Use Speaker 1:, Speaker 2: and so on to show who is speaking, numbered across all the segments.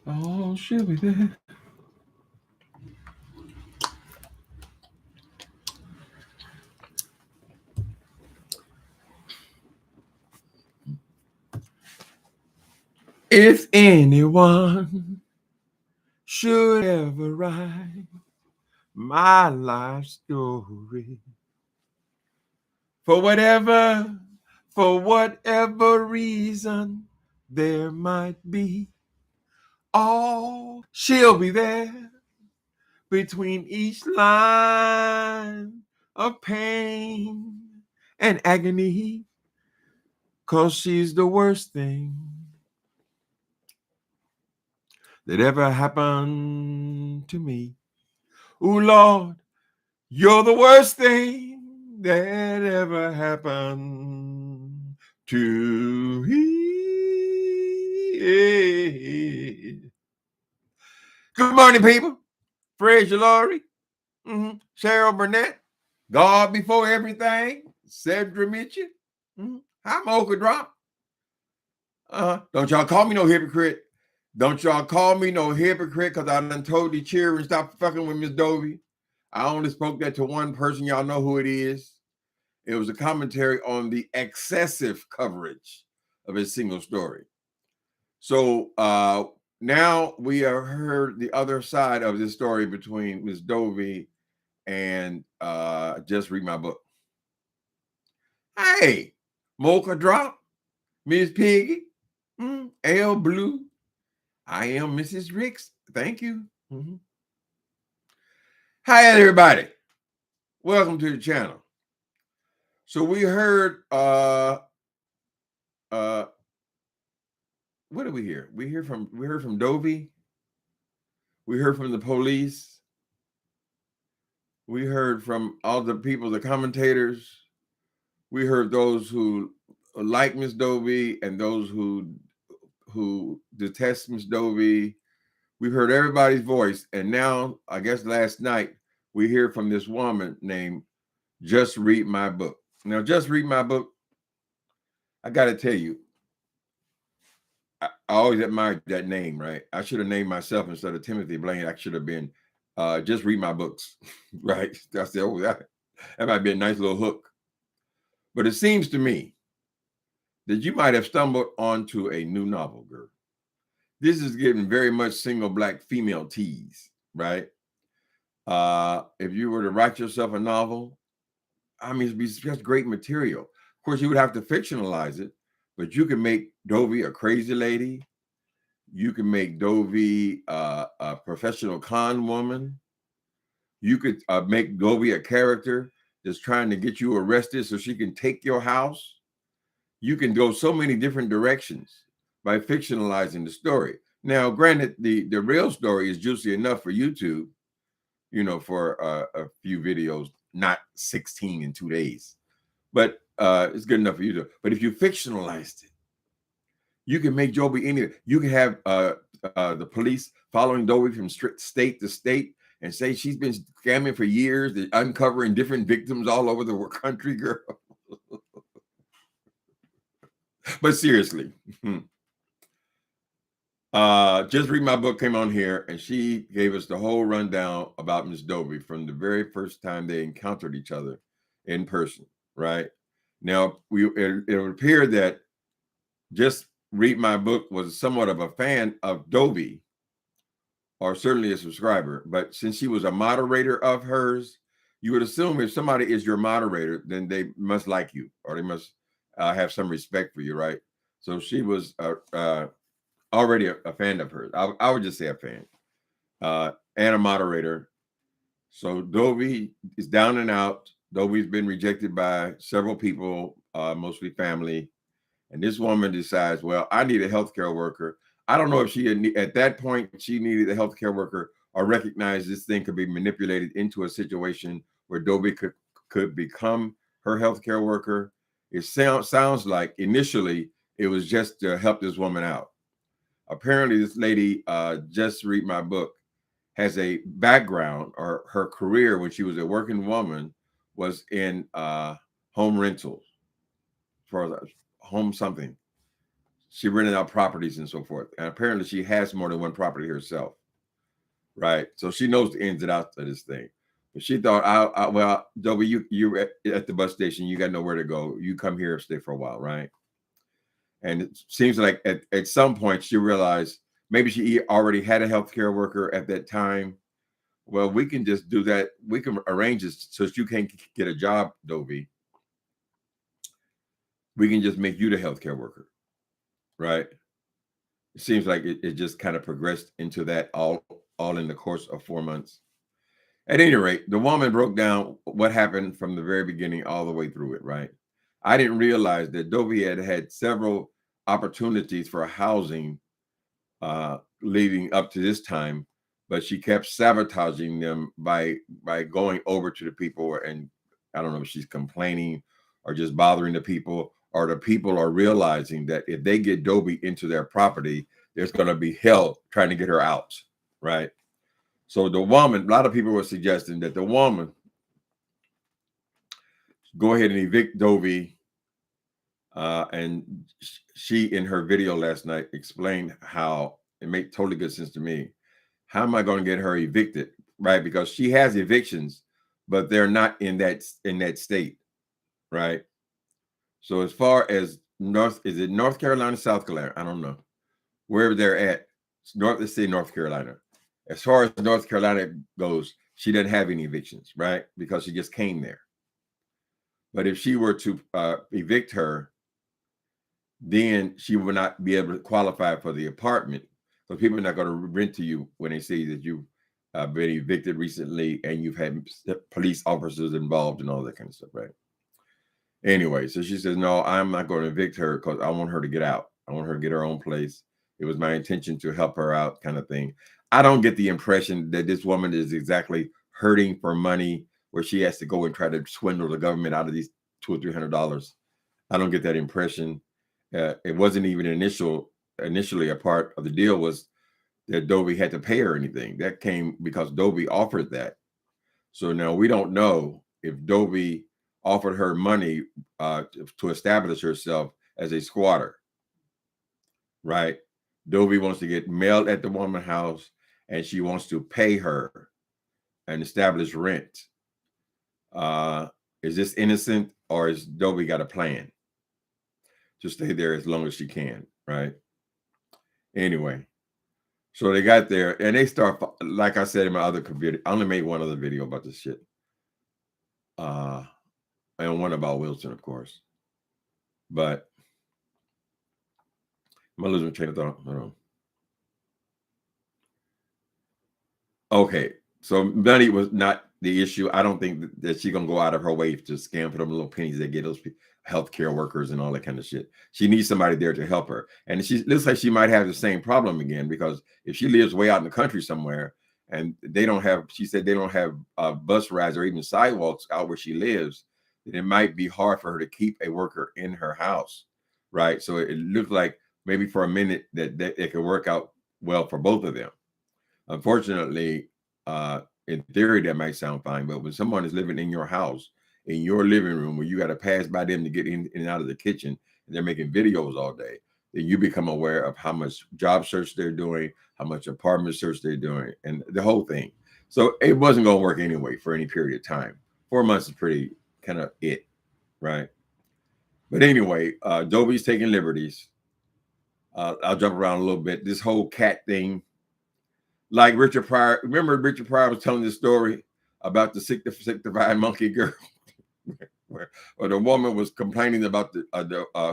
Speaker 1: Oh, she'll be there. If anyone should ever write my life story, for whatever, for whatever reason there might be, oh, she'll be there between each line of pain and agony, 'cause she's the worst thing that ever happened to me. Ooh, Lord, you're the worst thing that ever happened to me. Good morning, people. Fraser Laurie, Cheryl Burnett, God Before Everything, Cedra Mitchell. I'm Mocha Drop. Don't y'all call me no hypocrite. Don't y'all call me no hypocrite, because I done told the children stop fucking with Miss Dobby. I only spoke that to one person. Y'all know who it is. It was a commentary on the excessive coverage of a single story. So now we have heard the other side of this story between Miss Dobby and Just Read My Book. Hey, Mocha Drop, Miss Piggy, L Blue. I am Mrs. Ricks. Thank you. Hi, everybody. Welcome to the channel. So we heard what did we hear? We heard from Dobby. We heard from the police. We heard from all the people, the commentators. We heard those who like Miss Dobby and those who detest Miss Dobby. We've heard everybody's voice, and now I guess last night we hear from this woman named Just Read My Book. Now, Just Read My Book, I got to tell you, I always admired that name, right? I should have named myself instead of Timothy Blaine. I should have been Just Read My Books, right? That's that might be a nice little hook. But it seems to me that you might have stumbled onto a new novel, girl. This is getting very much single black female tease, right? If you were to write yourself a novel, I mean, it'd be just great material. Of course, you would have to fictionalize it, but you can make Dobby a crazy lady. You can make Dobby a professional con woman. You could make Dobby a character that's trying to get you arrested so she can take your house. You can go so many different directions by fictionalizing the story. Now, granted, the real story is juicy enough for YouTube, for a few videos, not 16 in 2 days, but it's good enough for you to. But if you fictionalized it, you can make Dobby any. You can have the police following Dobby from state to state and say she's been scamming for years, uncovering different victims all over the country, girl. But seriously, Just Read My Book came on here, and she gave us the whole rundown about Miss Dobby from the very first time they encountered each other in person, right? Now, it would appear that Just Read My Book was somewhat of a fan of Dobby, or certainly a subscriber. But since she was a moderator of hers, you would assume if somebody is your moderator, then they must like you, or they must have some respect for you, right? So she was already a fan of hers. I would just say a fan and a moderator. So Dobby is down and out. Dobby's been rejected by several people, mostly family. And this woman decides, well, I need a healthcare worker. I don't know if she at that point she needed a healthcare worker or recognized this thing could be manipulated into a situation where Dobby could become her healthcare worker. It sounds like initially it was just to help this woman out. Apparently, this lady, Just Read My Book, has a background, or her career when she was a working woman was in home rentals, for home something. she rented out properties and so forth. And apparently she has more than one property herself, right? So she knows the ins and outs of this thing. But she thought, well, Dobby, you're at the bus station. You got nowhere to go. You come here and stay for a while, right? And it seems like at some point she realized maybe she already had a healthcare worker at that time. Well, we can just do that. We can arrange this so that you can't get a job, Dobby. We can just make you the healthcare worker, right? It seems like it just kind of progressed into that all in the course of 4 months. At any rate, the woman broke down what happened from the very beginning all the way through it, right? I didn't realize that Dobby had several opportunities for housing leading up to this time, but she kept sabotaging them by going over to the people, and I don't know if she's complaining or just bothering the people, or the people are realizing that if they get Dobby into their property, there's going to be hell trying to get her out, right? So the woman, a lot of people were suggesting that the woman go ahead and evict Dobby. And she, in her video last night, explained how it made totally good sense to me. How am I going to get her evicted, right? Because she has evictions, but they're not in that state, right? So as far as is it North Carolina, South Carolina? I don't know. Wherever they're at, let's say North Carolina. As far as North Carolina goes, she doesn't have any evictions, right? Because she just came there. But if she were to evict her, then she would not be able to qualify for the apartment, because people are not going to rent to you when they see that you've been evicted recently and you've had police officers involved and all that kind of stuff, right? Anyway, so she says, no, I'm not going to evict her because I want her to get out. I want her to get her own place. It was my intention to help her out, kind of thing. I don't get the impression that this woman is exactly hurting for money where she has to go and try to swindle the government out of these $200 or $300. I don't get that impression. It wasn't even initially a part of the deal was that Dobby had to pay her anything. That came because Dobby offered that. So now we don't know if Dobby offered her money to establish herself as a squatter, right? Dobby wants to get mailed at the woman's house, and she wants to pay her and establish rent. Is this innocent, or is Dobby got a plan to stay there as long as she can, right? Anyway, so they got there and they start, like I said in my other video, I only made one other video about this shit. And one about Wilson, of course. But I'm losing train of thought. Hold on. Okay, so money was not the issue. I don't think that she's gonna go out of her way to scam for them little pennies that get those healthcare workers and all that kind of shit. She needs somebody there to help her, and she looks like she might have the same problem again, because if she lives way out in the country somewhere and they don't have, she said they don't have bus rides or even sidewalks out where she lives, then it might be hard for her to keep a worker in her house, right? So it looked like maybe for a minute that it could work out well for both of them. Unfortunately, in theory, that might sound fine, but when someone is living in your house, in your living room, where you got to pass by them to get in and out of the kitchen, and they're making videos all day, then you become aware of how much job search they're doing, how much apartment search they're doing, and the whole thing. So it wasn't going to work anyway for any period of time. 4 months is pretty kind of it, right? But anyway, Dobby's taking liberties. I'll jump around a little bit. This whole cat thing, like Richard Pryor. Remember Richard Pryor was telling this story about the sick divine monkey girl, where the woman was complaining about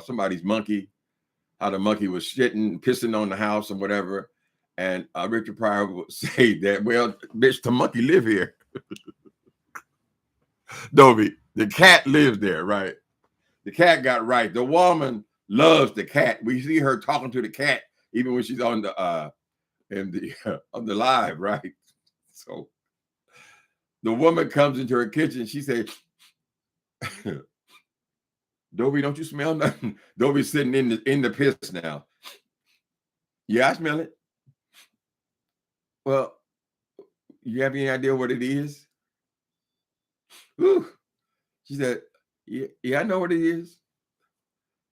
Speaker 1: somebody's monkey, how the monkey was shitting, pissing on the house and whatever. And Richard Pryor would say that, well, bitch, the monkey live here. Dobby, the cat lives there, right? The cat got right. The woman loves the cat. We see her talking to the cat even when she's on the on the live, right? So the woman comes into her kitchen. She says, Dobby, don't you smell nothing? Dobby's sitting in the piss now. Yeah, I smell it. Well, you have any idea what it is? Whew. She said, yeah, I know what it is.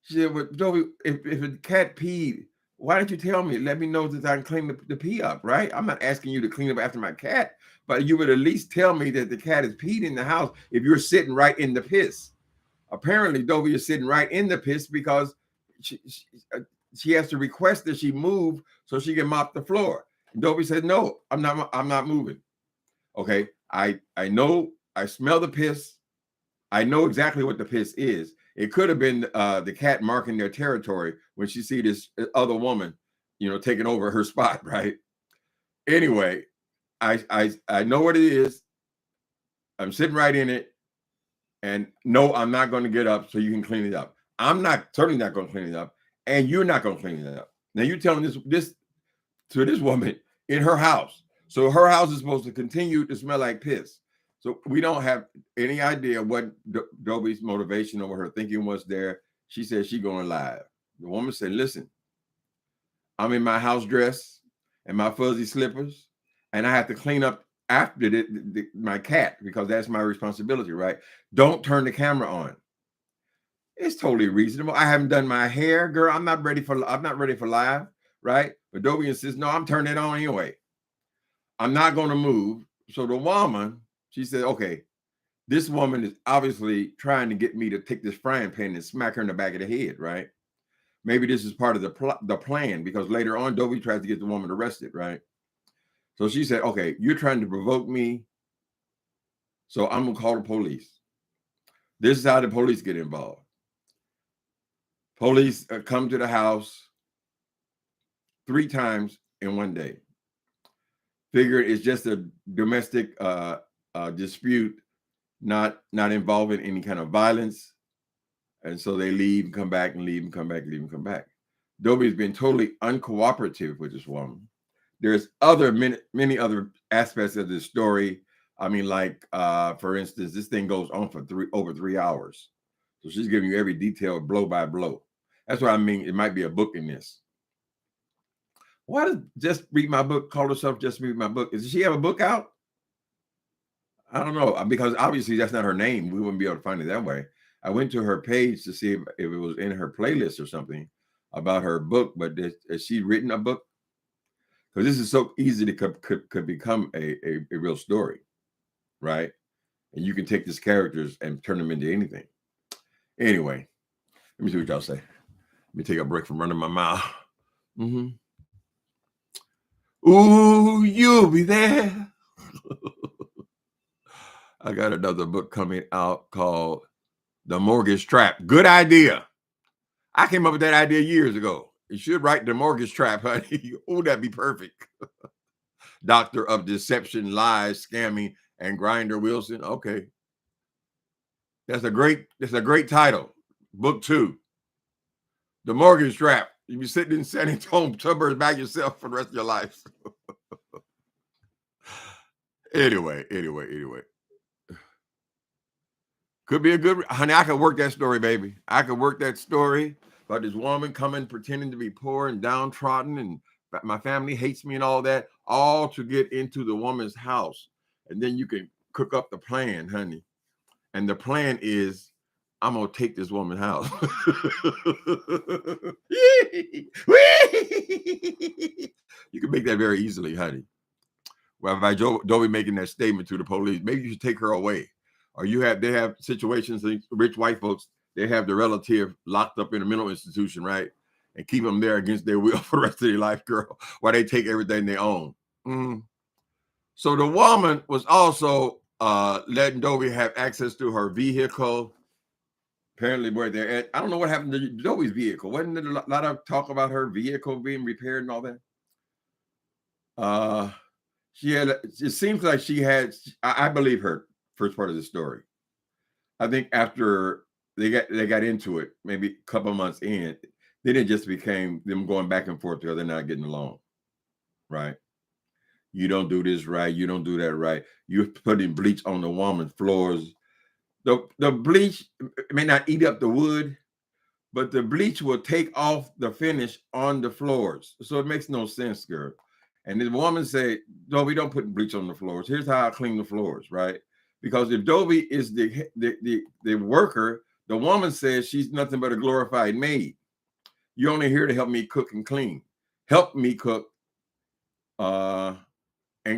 Speaker 1: She said, well, Dobby, if a cat peed, why didn't you tell me? Let me know that I can clean the pee up, right? I'm not asking you to clean up after my cat, but you would at least tell me that the cat is peed in the house if you're sitting right in the piss. Apparently, Dobby is sitting right in the piss because she has to request that she move so she can mop the floor. And Dobby said, no, I'm not moving. Okay, I know, I smell the piss. I know exactly what the piss is. It could have been the cat marking their territory when she see this other woman, taking over her spot, right? Anyway, I know what it is. I'm sitting right in it, and no, I'm not going to get up so you can clean it up. I'm certainly not going to clean it up, and you're not going to clean it up. Now you're telling this to this woman in her house, so her house is supposed to continue to smell like piss. So we don't have any idea what Dobby's motivation or what her thinking was there. She said she going live. The woman said, listen, I'm in my house dress and my fuzzy slippers, and I have to clean up after my cat because that's my responsibility, right? Don't turn the camera on. It's totally reasonable. I haven't done my hair, girl. I'm not ready for live, right? But Dobby insists, no, I'm turning it on anyway. I'm not going to move. So the woman, she said, okay, this woman is obviously trying to get me to take this frying pan and smack her in the back of the head, right? Maybe this is part of the plan, because later on, Dobby tries to get the woman arrested, right? So she said, okay, you're trying to provoke me, so I'm going to call the police. This is how the police get involved. Police come to the house 3 times in one day. Figure it's just a domestic dispute, not involving any kind of violence. And so they leave and come back and leave and come back, leave and come back. Dobby's been totally uncooperative with this woman. There's many other aspects of this story. I mean, like, for instance, this thing goes on for over 3 hours. So she's giving you every detail blow by blow. That's what I mean. It might be a book in this. Why does Just Read My Book call herself Just Read My Book? Does she have a book out? I don't know, because obviously that's not her name. We wouldn't be able to find it that way. I went to her page to see if it was in her playlist or something about her book, but has she written a book? Because this is so easy to could become a real story, right? And you can take these characters and turn them into anything. Anyway, let me see what y'all say. Let me take a break from running my mouth. Ooh, you'll be there. I got another book coming out called The Mortgage Trap. Good idea. I came up with that idea years ago. You should write The Mortgage Trap, honey. Oh, that'd be perfect. Doctor of Deception, Lies, Scamming, and Grinder Wilson. Okay. That's a great title. Book 2. The Mortgage Trap. You be sitting in San Antonio suburbs by yourself for the rest of your life. Anyway. Could be a good, honey, I could work that story, baby. I could work that story about this woman coming, pretending to be poor and downtrodden, and my family hates me and all that, all to get into the woman's house. And then you can cook up the plan, honey. And the plan is, I'm going to take this woman's house. You can make that very easily, honey. Well, by Dobby making that statement to the police, maybe you should take her away. Or they have situations, rich white folks, they have the relative locked up in a mental institution, right? And keep them there against their will for the rest of their life, girl, while they take everything they own. So the woman was also letting Dobby have access to her vehicle. Apparently where they're at. I don't know what happened to Dobby's vehicle. Wasn't there a lot of talk about her vehicle being repaired and all that? It seems like she had, I believe her first part of the story. I think after they got into it, maybe a couple months in, then it just became them going back and forth together, not getting along, right? You don't do this right. You don't do that right. You're putting bleach on the woman's floors. The bleach may not eat up the wood, but the bleach will take off the finish on the floors. So it makes no sense, girl. And the woman said, Dobby, don't put bleach on the floors. Here's how I clean the floors, right? Because if Dobby is the worker, The woman says she's nothing but a glorified maid. You're only here to help me cook and clean. Help me cook and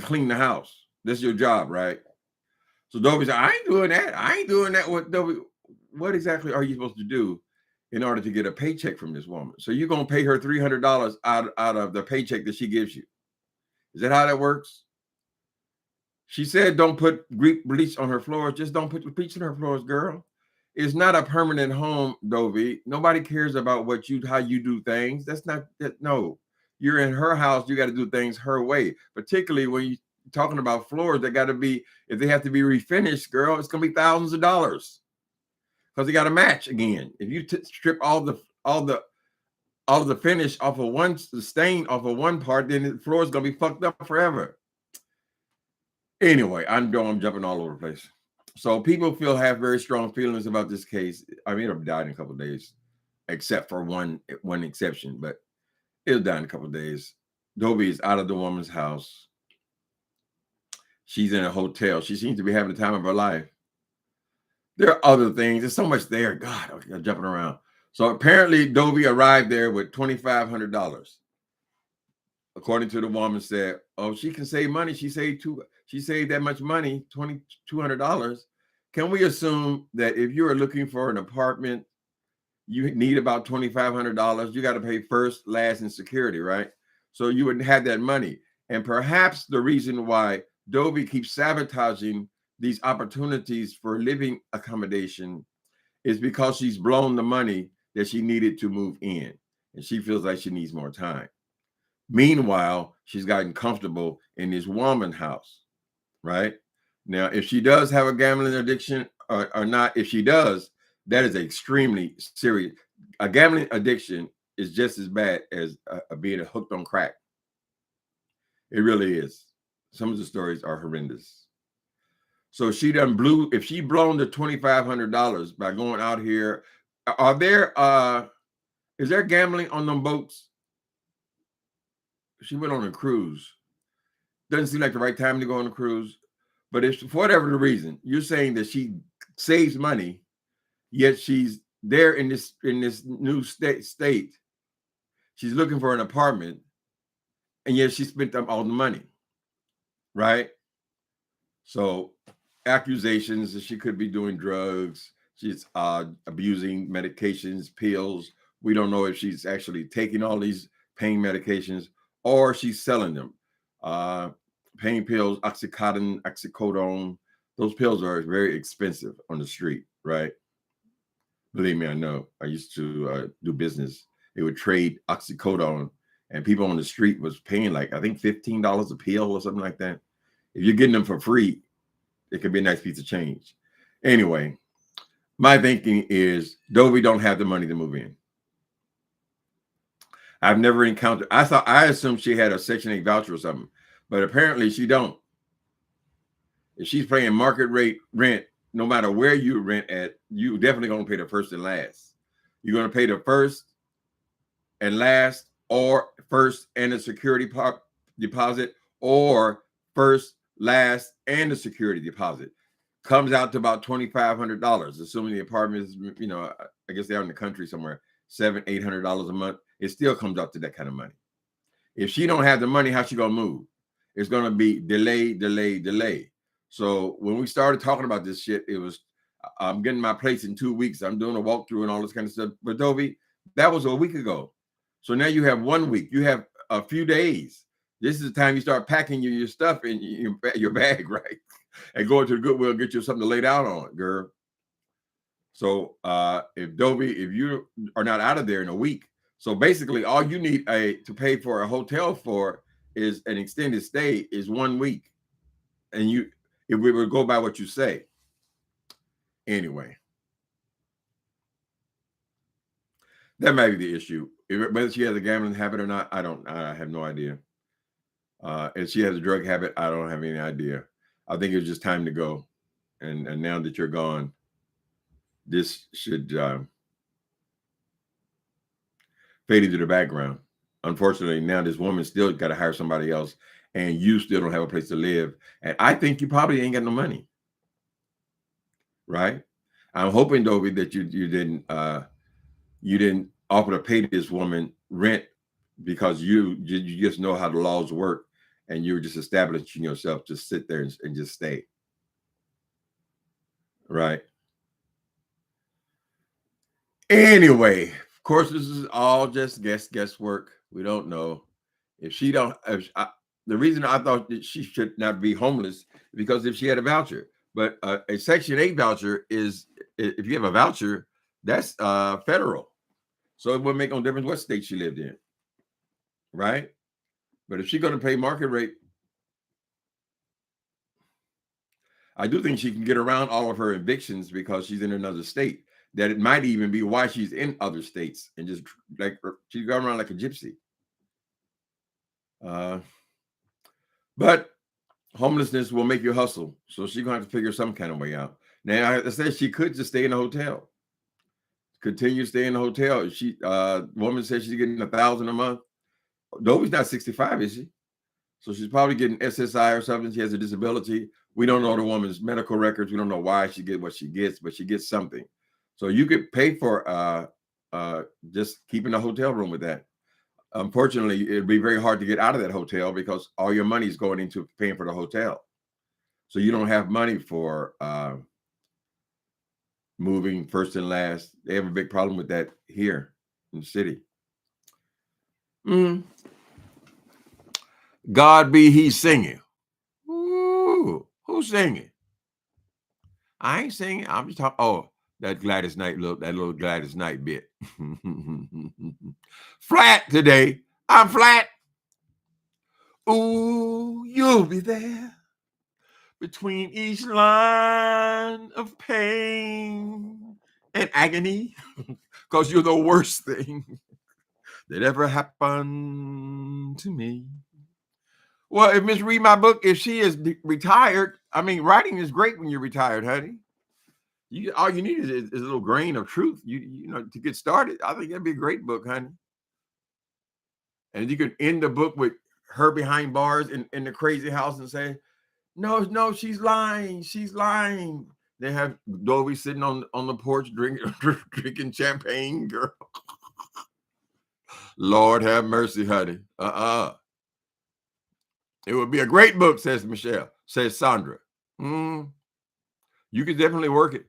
Speaker 1: clean the house. That's your job, right? So Dobby said, I ain't doing that. I ain't doing that. What exactly are you supposed to do in order to get a paycheck from this woman? So you're going to pay her $300 out of the paycheck that she gives you. Is that how that works? She said, don't put bleach on her floors. Just don't put the bleach on her floors, girl. It's not a permanent home, Dobby. Nobody cares about how you do things. That's not that. No, you're in her house. You got to do things her way, particularly when you're talking about floors that got to be, if they have to be refinished, girl, it's going to be thousands of dollars because they got to match again. If you strip all the finish off of the stain off of one part, then the floor is going to be fucked up forever. Anyway, I'm jumping all over the place. So people have very strong feelings about this case. I mean, it'll die in a couple of days, except for one exception, but it'll die in a couple of days. Dobby is out of the woman's house. She's in a hotel. She seems to be having the time of her life. There are other things. There's so much there. God, I'm jumping around. So apparently Dobby arrived there with $2,500. According to the woman said, oh, she can save money. She saved that much money, $200. Can we assume that if you are looking for an apartment, you need about $2,500? You got to pay first, last, and security, right? So you wouldn't have that money. And perhaps the reason why Dobby keeps sabotaging these opportunities for living accommodation is because she's blown the money that she needed to move in. And she feels like she needs more time. Meanwhile, she's gotten comfortable in this woman's house, right? Now, if she does have a gambling addiction or not, if she does, that is extremely serious. A gambling addiction is just as bad as being hooked on crack. It really is. Some of the stories are horrendous. So if she blown the $2,500 by going out here, is there gambling on them boats? She went on a cruise. Doesn't seem like the right time to go on a cruise. But if for whatever the reason, you're saying that she saves money, yet she's there in this new state. She's looking for an apartment, and yet she spent up all the money, right? So accusations that she could be doing drugs. She's abusing medications, pills. We don't know if she's actually taking all these pain medications or she's selling them. Pain pills, oxycodone, those pills are very expensive on the street, right? Believe me, I know. I used to do business. They would trade oxycodone, and people on the street was paying like, I think $15 a pill or something like that. If you're getting them for free, it could be a nice piece of change. Anyway, my thinking is Dobby don't have the money to move in. I've never encountered, I assumed she had a Section 8 voucher or something, but apparently she don't. If she's paying market rate rent, no matter where you rent at, you definitely going to pay the first and last. You're going to pay the first and last, or first and the security deposit, or first, last, and the security deposit. Comes out to about $2,500, assuming the apartment is, I guess they're in the country somewhere, $700-800 a month. It still comes out to that kind of money. If she don't have the money, how's she gonna move? It's gonna be delay. So when we started talking about this shit, it was, I'm getting my place in 2 weeks. I'm doing a walkthrough and all this kind of stuff. But Dobby, that was a week ago. So now you have 1 week. You have a few days. This is the time you start packing your stuff in your bag, right? And going to the Goodwill and get you something to lay down on, girl. So if you are not out of there in a week, so basically all you need to pay for a hotel for is an extended stay is 1 week. And if we would go by what you say. Anyway, that might be the issue. Whether she has a gambling habit or not, I have no idea. If she has a drug habit, I don't have any idea. I think it's just time to go. And now that you're gone, this should fade into the background. Unfortunately, now this woman still got to hire somebody else, and you still don't have a place to live. And I think you probably ain't got no money, right? I'm hoping, Dobby, that you didn't offer to pay this woman rent because you just know how the laws work, and you're just establishing yourself to sit there and just stay. Right. Anyway, of course, this is all just guesswork. We don't know if she don't. The reason I thought that she should not be homeless is because if she had a voucher, but a Section 8 voucher is, if you have a voucher, that's federal, so it wouldn't make no difference what state she lived in, right? But if she's going to pay market rate, I do think she can get around all of her evictions because she's in another state. That it might even be why she's in other states and just like she's going around like a gypsy. But homelessness will make you hustle, so she's gonna have to figure some kind of way out. Now, I said she could just stay in a hotel, continue to stay in the hotel. She, woman says she's getting $1,000 a month. Dobby's not 65, is she? So she's probably getting SSI or something. She has a disability. We don't know the woman's medical records. We don't know why she gets what she gets, but she gets something. So you could pay for just keeping a hotel room with that. Unfortunately, it'd be very hard to get out of that hotel because all your money is going into paying for the hotel. So you don't have money for moving first and last. They have a big problem with that here in the city. God be he singing. Ooh, who's singing? I ain't singing. I'm just talking. Oh, that Gladys Knight, that little Gladys Knight bit. Flat today. I'm flat. Ooh, you'll be there between each line of pain and agony, because you're the worst thing that ever happened to me. Well, if Miss Read My Book, if she is retired, I mean, writing is great when you're retired, honey. All you need is a little grain of truth, you know, to get started. I think that'd be a great book, honey. And you could end the book with her behind bars in the crazy house and say, no, she's lying. She's lying. They have Dobby sitting on the porch drinking champagne, girl. Lord have mercy, honey. It would be a great book, says Michelle, says Sandra. You could definitely work it.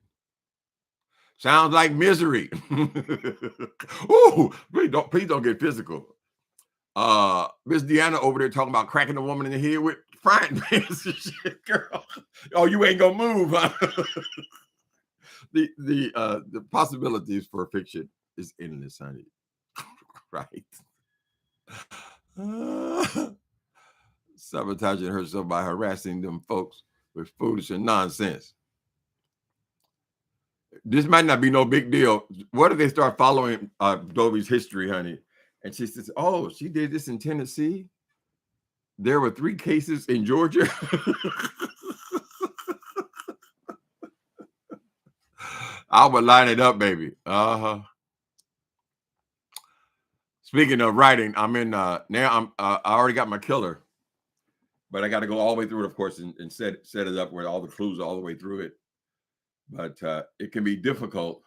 Speaker 1: Sounds like misery. Ooh, please don't get physical. Miss Deanna over there talking about cracking a woman in the head with frying pans and shit, girl. Oh, you ain't gonna move, huh? The possibilities for fiction is endless, honey. Right? Sabotaging herself by harassing them folks with foolish and nonsense. This might not be no big deal. What if they start following Dobby's history, honey? And she says, "Oh, she did this in Tennessee. There were 3 cases in Georgia." I would line it up, baby. Speaking of writing, I'm in now. I already got my killer, but I got to go all the way through it, of course, and set it up where all the clues are all the way through it. But it can be difficult.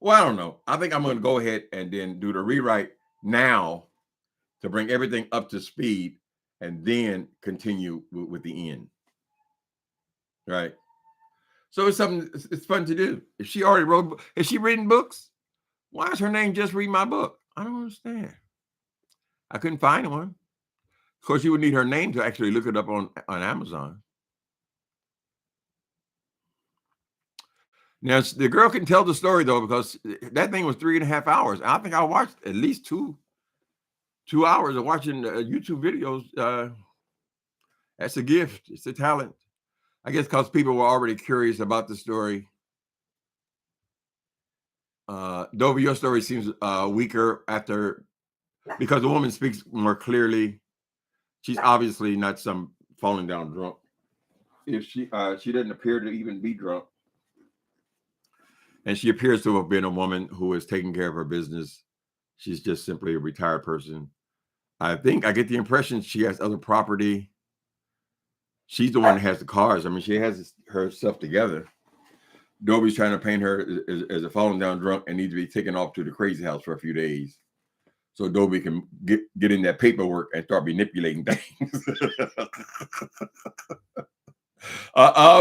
Speaker 1: Well, I don't know. I think I'm going to go ahead and then do the rewrite now to bring everything up to speed, and then continue with the end. Right. So it's something. It's fun to do. If she already wrote, is she reading books? Why is her name Just Read My Book? I don't understand. I couldn't find one. Of course, you would need her name to actually look it up on Amazon. Now, the girl can tell the story, though, because that thing was 3.5 hours. I think I watched at least two hours of watching YouTube videos. That's a gift. It's a talent. I guess because people were already curious about the story. Dobby, your story seems weaker because the woman speaks more clearly. She's obviously not some falling down drunk. If she doesn't appear to even be drunk. And she appears to have been a woman who is taking care of her business. She's just simply a retired person. I get the impression she has other property. She's the one that has the cars. I mean, she has her stuff together. Dobby's trying to paint her as a falling down drunk and needs to be taken off to the crazy house for a few days, so Dobby can get in that paperwork and start manipulating things.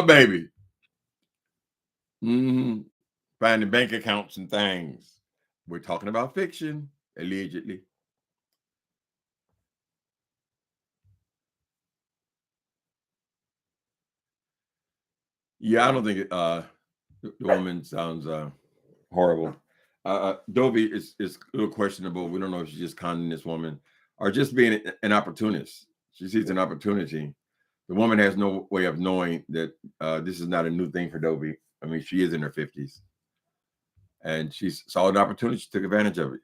Speaker 1: Baby. Finding bank accounts and things. We're talking about fiction, allegedly. Yeah, I don't think the woman sounds horrible. Dobby is a little questionable. We don't know if she's just conning this woman or just being an opportunist. She sees an opportunity. The woman has no way of knowing that this is not a new thing for Dobby. I mean, she is in her 50s. And she saw an opportunity. She took advantage of it.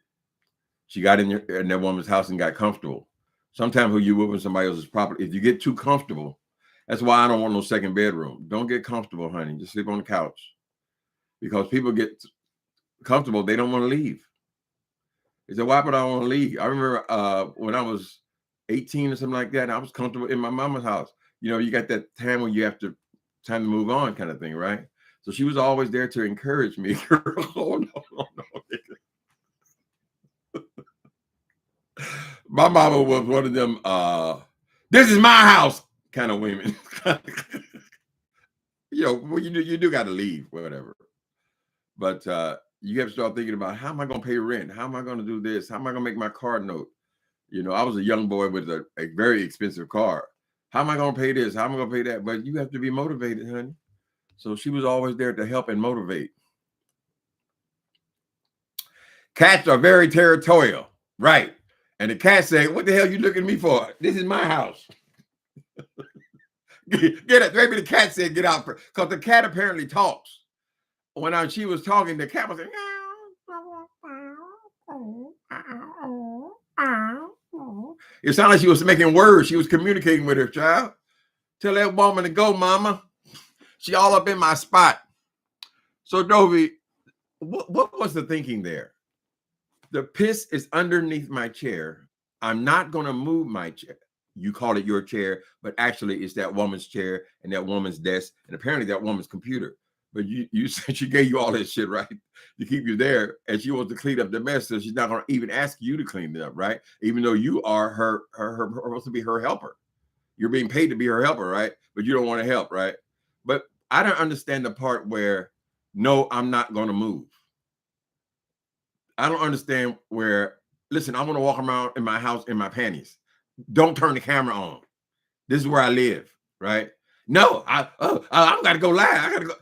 Speaker 1: She got in that woman's house and got comfortable. Sometimes when you move in somebody else's property, if you get too comfortable, that's why I don't want no second bedroom. Don't get comfortable, honey. Just sleep on the couch. Because people get comfortable, they don't want to leave. They said, why would I want to leave? I remember when I was 18 or something like that, and I was comfortable in my mama's house. You know, you got that time when you have time to move on kind of thing, right? So she was always there to encourage me. Oh, no. My mama was one of them, this is my house kind of women. You know, well, you do got to leave, whatever. But you have to start thinking about, how am I going to pay rent? How am I going to do this? How am I going to make my car note? You know, I was a young boy with a very expensive car. How am I going to pay this? How am I going to pay that? But you have to be motivated, honey. So she was always there to help and motivate. Cats are very territorial, right? And the cat said, what the hell you looking at me for? This is my house. Get it. Maybe the cat said, get out. Because the cat apparently talks. When she was talking, the cat was like, it sounded like she was making words. She was communicating with her child. Tell that woman to go, mama. She all up in my spot. So, Dobby, what was the thinking there? The piss is underneath my chair. I'm not going to move my chair. You call it your chair, but actually it's that woman's chair and that woman's desk and apparently that woman's computer. But you said she gave you all that shit, right? To keep you there, and she wants to clean up the mess, so she's not going to even ask you to clean it up, right? Even though you are her supposed to be her helper. You're being paid to be her helper, right? But you don't want to help, right? But I don't understand the part where, no, I'm not going to move. I don't understand where, listen, I want to walk around in my house in my panties. Don't turn the camera on. This is where I live, right? No, I'm got to go live. I got to go.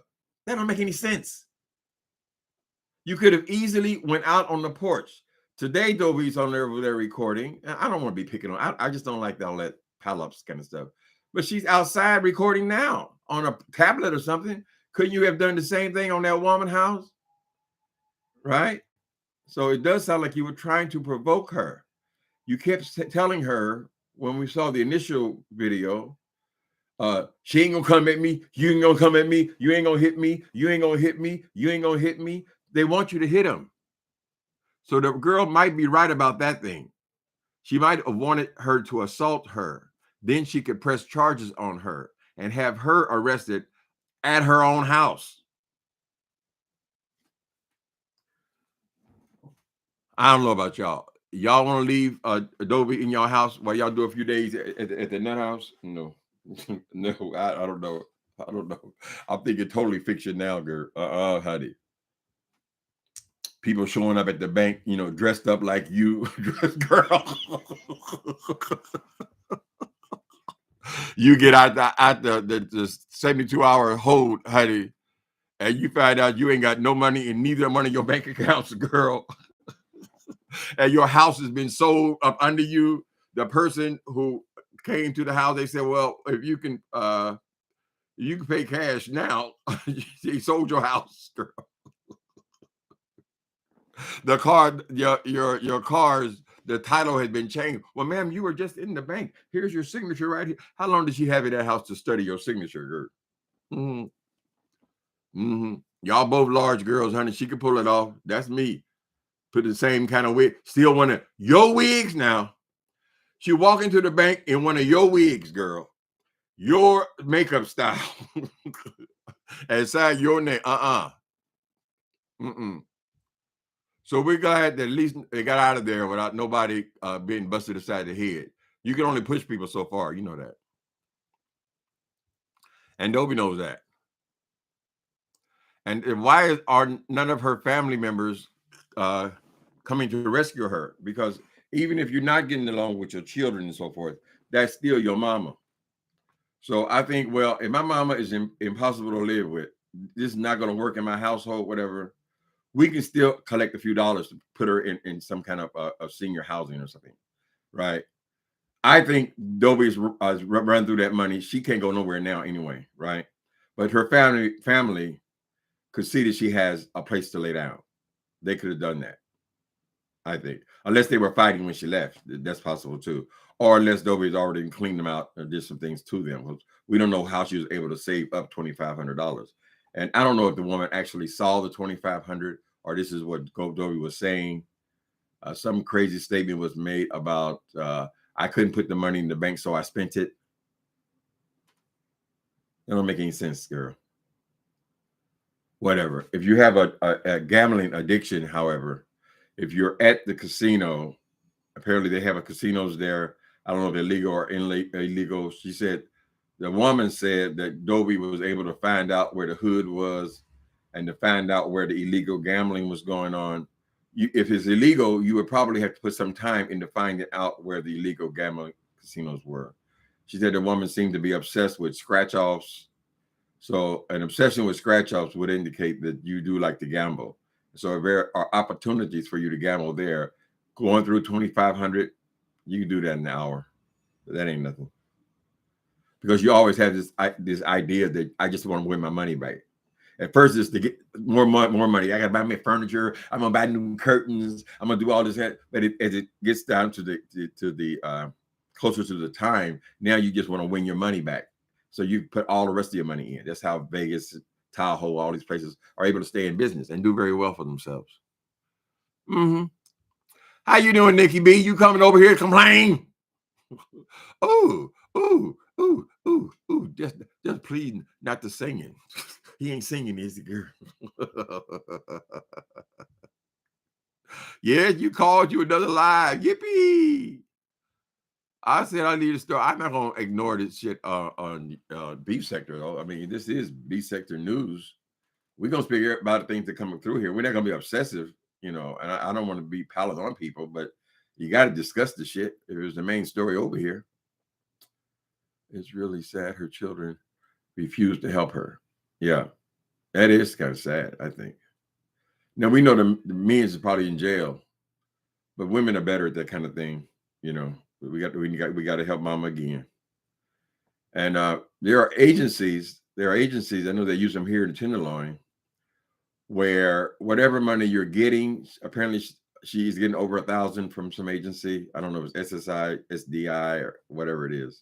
Speaker 1: That don't make any sense. You could have easily went out on the porch. Today, Dobby's on there over there recording. I don't want to be picking on. I just don't like all that pal-ups kind of stuff. But she's outside recording now on a tablet or something. Couldn't you have done the same thing on that woman's house? Right? So it does sound like you were trying to provoke her. You kept telling her when we saw the initial video, she ain't gonna come at me. You ain't gonna come at me. You ain't gonna hit me. You ain't gonna hit me. You ain't gonna hit me. They want you to hit them. So the girl might be right about that thing. She might have wanted her to assault her. Then she could press charges on her and have her arrested at her own house. I don't know about y'all. Y'all want to leave Dobby in your house while y'all do a few days at the nut house? No. No, I don't know. I don't know. I'm thinking totally fiction now, girl. Honey. People showing up at the bank, you know, dressed up like you, girl. You get out the 72-hour hold, honey, and you find out you ain't got no money in neither one of your bank accounts, girl. And your house has been sold up under you. The person who came to the house, they said, well, if you can pay cash now. He sold your house, girl. The car, your car's, the title had been changed. Well, ma'am, you were just in the bank. Here's your signature right here. How long did she have in that house to study your signature, girl? Y'all both large girls, honey. She could pull it off. That's me. Put the same kind of wig. Still one of your wigs now. She walk into the bank in one of your wigs, girl. Your makeup style. and sign your name. Mm-mm. So we're glad that at least they got out of there without nobody being busted aside the head. You can only push people so far, you know that. And Dobby knows that. And why are none of her family members coming to rescue her? Because even if you're not getting along with your children and so forth, that's still your mama. So I think, well, if my mama is impossible to live with, this is not going to work in my household, whatever, we can still collect a few dollars to put her in some kind of senior housing or something, right? I think Dobby's run through that money. She can't go nowhere now anyway, right? But her family could see that she has a place to lay down. They could have done that, I think, unless they were fighting when she left. That's possible too, or unless Dobby's already cleaned them out or did some things to them. We don't know how she was able to save up $2,500, and I don't know if the woman actually saw the 2,500 or this is what Dobby was saying. Some crazy statement was made about I couldn't put the money in the bank, so I spent it. That don't make any sense, girl. Whatever. If you have a gambling addiction, however, if you're at the casino, apparently they have casinos there. I don't know if they're legal or illegal. She said, the woman said that Dobby was able to find out where the hood was and to find out where the illegal gambling was going on. If it's illegal, you would probably have to put some time into finding out where the illegal gambling casinos were. She said the woman seemed to be obsessed with scratch offs. So an obsession with scratch offs would indicate that you do like to gamble. So if there are opportunities for you to gamble there, going through 2,500, you can do that in an hour. But that ain't nothing. Because you always have this idea that I just want to win my money back. At first, it's to get more money. I got to buy my furniture. I'm gonna buy new curtains. I'm gonna do all this. But as it gets down to the closer to the time, now you just want to win your money back. So you put all the rest of your money in. That's how Vegas, Tahoe, all these places are able to stay in business and do very well for themselves. Mm-hmm. How you doing, Nikki B? You coming over here to complain? Oh, ooh, ooh, ooh, ooh. Just please not the singing. He ain't singing, is he, girl? Yeah, you called you another live. Yippee! I said I need to start. I'm not gonna ignore this shit on beef sector though. I mean, this is beef sector news. We're gonna speak about the things that coming through here. We're not gonna be obsessive, and I don't want to be piling on people, but you got to discuss the shit. It was the main story over here. It's really sad her children refused to help her. Yeah, that is kind of sad, I think. Now we know the men is probably in jail, but women are better at that kind of thing. We got to help mama again. And there are agencies. I know they use them here in Tenderloin, where whatever money you're getting, apparently she's getting over 1,000 from some agency. I don't know if it's SSI, SDI, or whatever it is.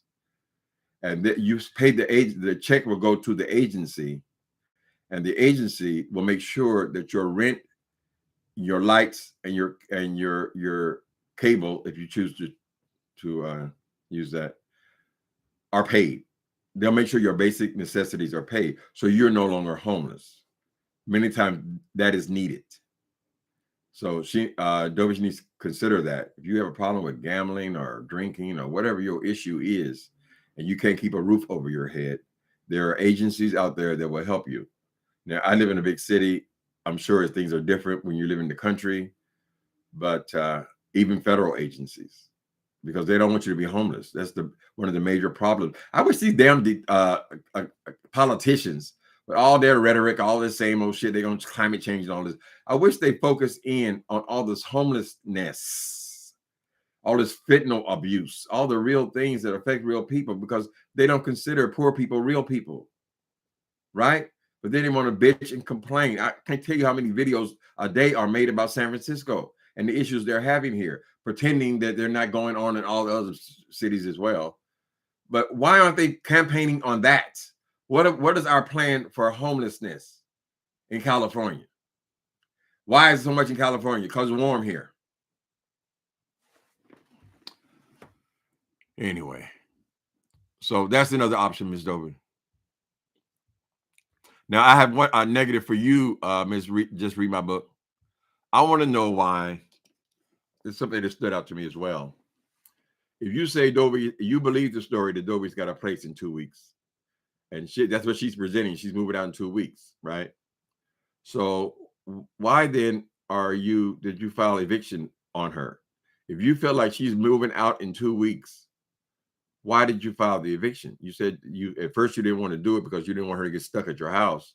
Speaker 1: And you pay the check will go to the agency, and the agency will make sure that your rent, your lights, and your cable, if you choose to use that, are paid. They'll make sure your basic necessities are paid, so you're no longer homeless. Many times that is needed. So Dobby needs to consider that. If you have a problem with gambling or drinking or whatever your issue is, and you can't keep a roof over your head, there are agencies out there that will help you. Now, I live in a big city. I'm sure things are different when you live in the country, but even federal agencies, because they don't want you to be homeless. That's one of the major problems. I wish these damn politicians, with all their rhetoric, all this same old shit, they're going to climate change and all this. I wish they focus in on all this homelessness, all this fentanyl abuse, all the real things that affect real people, because they don't consider poor people real people, right? But then they want to bitch and complain. I can't tell you how many videos a day are made about San Francisco and the issues they're having here, pretending that they're not going on in all the other cities as well. But why aren't they campaigning on that? What is our plan for homelessness in California? Why is so much in California? Because it's warm here. Anyway, so that's another option, Ms. Dobby. Now I have one negative for you, Ms. Just read my book. I want to know why. It's something that stood out to me as well. If you say Dobby, you believe the story that Dobby's got a place in 2 weeks, and shit, that's what she's presenting. She's moving out in 2 weeks, right? So why then did you file eviction on her? If you feel like she's moving out in 2 weeks, why did you file the eviction? You said you at first you didn't want to do it because you didn't want her to get stuck at your house.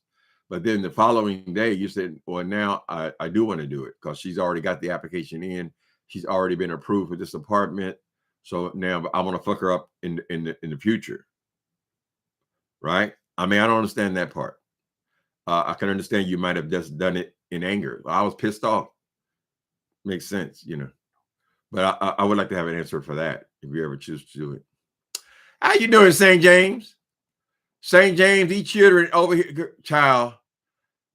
Speaker 1: But then the following day you said, well, now I do want to do it because she's already got the application in. She's already been approved for this apartment. So now I want to fuck her up in the future. Right? I mean, I don't understand that part. I can understand you might have just done it in anger. I was pissed off. Makes sense, you know. But I would like to have an answer for that if you ever choose to do it. How you doing, St. James? St. James, these children over here, child.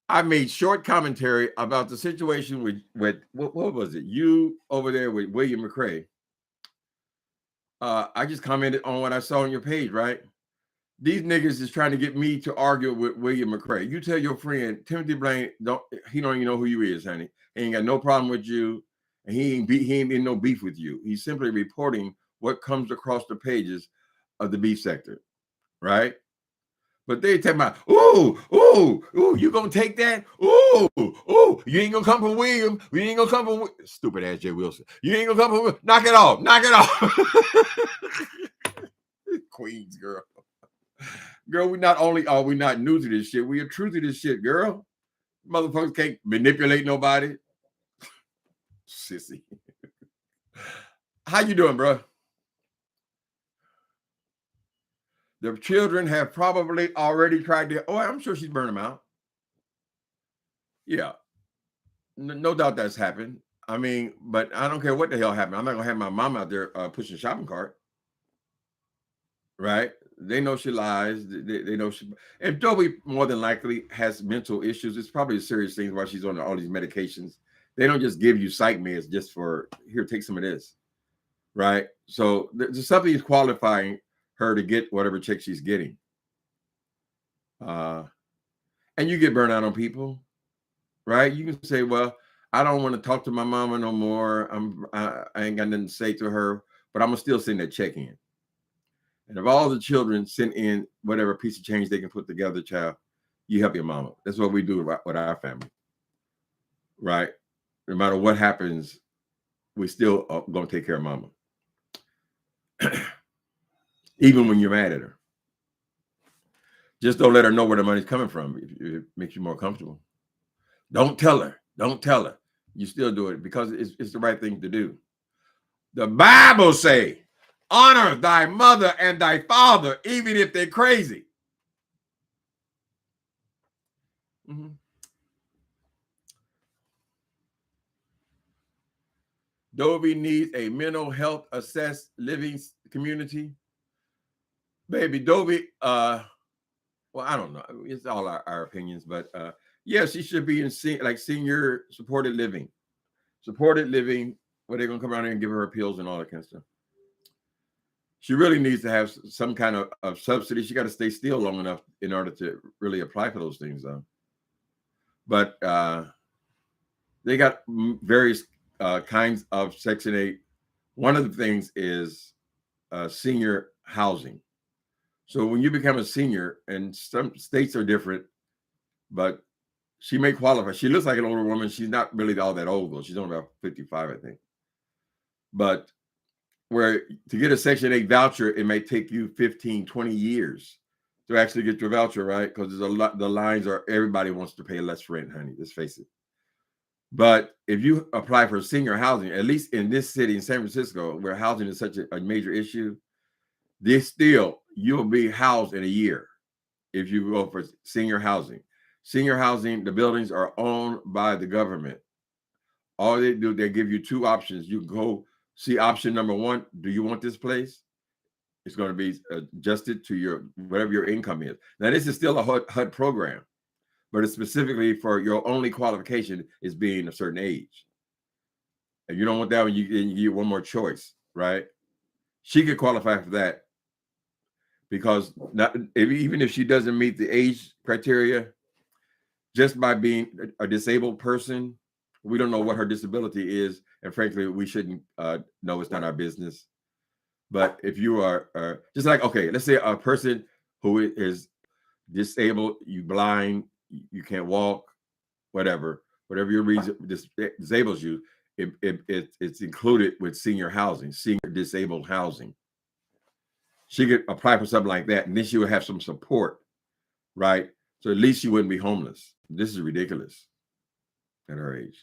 Speaker 1: I made short commentary about the situation with what was it? You over there with William McCrae. I just commented on what I saw on your page, right? These niggas is trying to get me to argue with William McCrae. You tell your friend Timothy Blaine, he don't even know who you is, honey. He ain't got no problem with you, and he ain't in no beef with you. He's simply reporting what comes across the pages of the beef sector, right? But they talking about, you gonna take that? You ain't gonna come from William. You ain't gonna come from stupid ass Jay Wilson. You ain't gonna come from William. Knock it off. Queens, girl. Girl, we not only are we not new to this shit, we are true to this shit, girl. Motherfuckers can't manipulate nobody. Sissy. How you doing, bro? The children have probably already tried to. Oh, I'm sure she's burned them out. Yeah, no doubt that's happened. I mean, but I don't care what the hell happened. I'm not gonna have my mom out there pushing a shopping cart, right? They know she lies. They know she. And Dobby more than likely has mental issues. It's probably a serious thing why she's on all these medications. They don't just give you psych meds just for here, take some of this, right? So there's something is qualifying her to get whatever check she's getting. And you get burnt out on people, right? You can say, well, I don't want to talk to my mama no more. I ain't got nothing to say to her, but I'm gonna still send that check in. And if all the children send in whatever piece of change they can put together, child, you help your mama. That's what we do with our family, right? No matter what happens, we still are gonna take care of mama, even when you're mad at her. Just don't let her know where the money's coming from. If it makes you more comfortable. Don't tell her. Don't tell her. You still do it because it's the right thing to do. The Bible say, honor thy mother and thy father, even if they're crazy. Mm-hmm. Dobby needs a mental health assessed living community. Baby, Dobby, well, I don't know. It's all our opinions, but yeah, she should be in senior supported living. Supported living, where they're gonna come around here and give her pills and all that kind of stuff. She really needs to have some kind of subsidy. She got to stay still long enough in order to really apply for those things, though. But they got various kinds of Section 8. One of the things is senior housing. So when you become a senior, and some states are different, but she may qualify. She looks like an older woman. She's not really all that old, though. She's only about 55, I think. But where to get a Section 8 voucher, it may take you 15, 20 years to actually get your voucher, right? Because there's a lot, the lines are everybody wants to pay less rent, honey. Let's face it. But if you apply for senior housing, at least in this city, in San Francisco, where housing is such a major issue, you'll be housed in a year if you go for senior housing. Senior housing, the buildings are owned by the government. All they do, they give you two options. You can go see option number one. Do you want this place? It's going to be adjusted to your whatever your income is. Now, this is still a HUD program, but it's specifically for your only qualification is being a certain age. If you don't want that one, you get one more choice, right? She could qualify for that because even if she doesn't meet the age criteria, just by being a disabled person. We don't know what her disability is, and frankly, we shouldn't know. It's not our business. But if you are just like, okay, let's say a person who is disabled, you blind, you can't walk, whatever your reason disables you, it's included with senior housing, senior disabled housing. She could apply for something like that, and then she would have some support, right? So at least she wouldn't be homeless. This is ridiculous at her age.